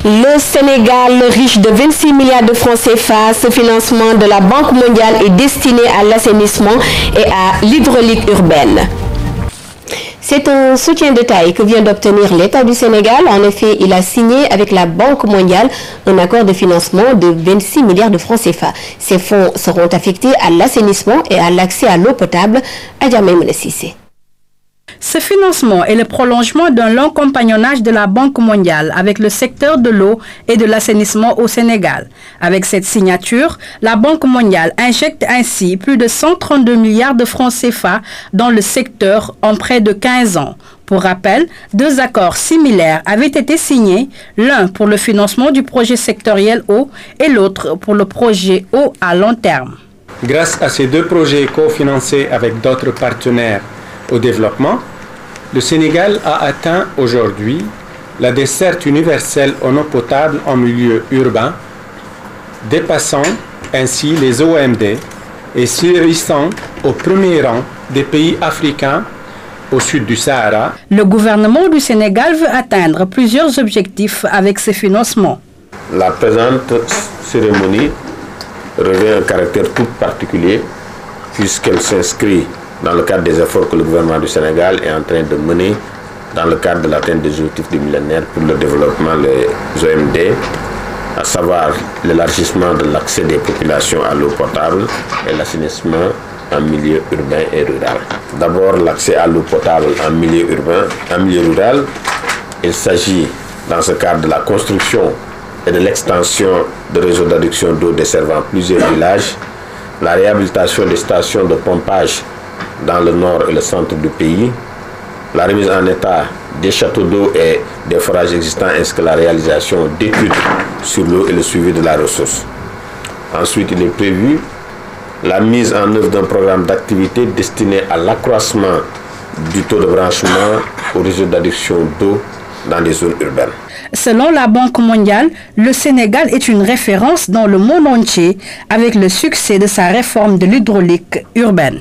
Le Sénégal, riche de 26 milliards de francs CFA, ce financement de la Banque mondiale est destiné à l'assainissement et à l'hydraulique urbaine. C'est un soutien de taille que vient d'obtenir l'État du Sénégal. En effet, il a signé avec la Banque mondiale un accord de financement de 26 milliards de francs CFA. Ces fonds seront affectés à l'assainissement et à l'accès à l'eau potable. Adja Maïmouna Cissé. Ce financement est le prolongement d'un long compagnonnage de la Banque mondiale avec le secteur de l'eau et de l'assainissement au Sénégal. Avec cette signature, la Banque mondiale injecte ainsi plus de 132 milliards de francs CFA dans le secteur en près de 15 ans. Pour rappel, 2 accords similaires avaient été signés, l'un pour le financement du projet sectoriel eau et l'autre pour le projet eau à long terme. Grâce à ces 2 projets cofinancés avec d'autres partenaires au développement, le Sénégal a atteint aujourd'hui la desserte universelle en eau potable en milieu urbain, dépassant ainsi les OMD et s'érissant au premier rang des pays africains au sud du Sahara. Le gouvernement du Sénégal veut atteindre plusieurs objectifs avec ces financements. La présente cérémonie revêt un caractère tout particulier puisqu'elle s'inscrit dans le cadre des efforts que le gouvernement du Sénégal est en train de mener dans le cadre de l'atteinte des objectifs du millénaire pour le développement des OMD, à savoir l'élargissement de l'accès des populations à l'eau potable et l'assainissement en milieu urbain et rural. D'abord, l'accès à l'eau potable en milieu urbain, en milieu rural. Il s'agit dans ce cadre de la construction et de l'extension de réseaux d'adduction d'eau desservant plusieurs villages, la réhabilitation des stations de pompage dans le nord et le centre du pays, la remise en état des châteaux d'eau et des forages existants ainsi que la réalisation d'études sur l'eau et le suivi de la ressource. Ensuite, il est prévu la mise en œuvre d'un programme d'activité destiné à l'accroissement du taux de branchement au réseau d'adduction d'eau dans les zones urbaines. Selon la Banque mondiale, le Sénégal est une référence dans le monde entier avec le succès de sa réforme de l'hydraulique urbaine.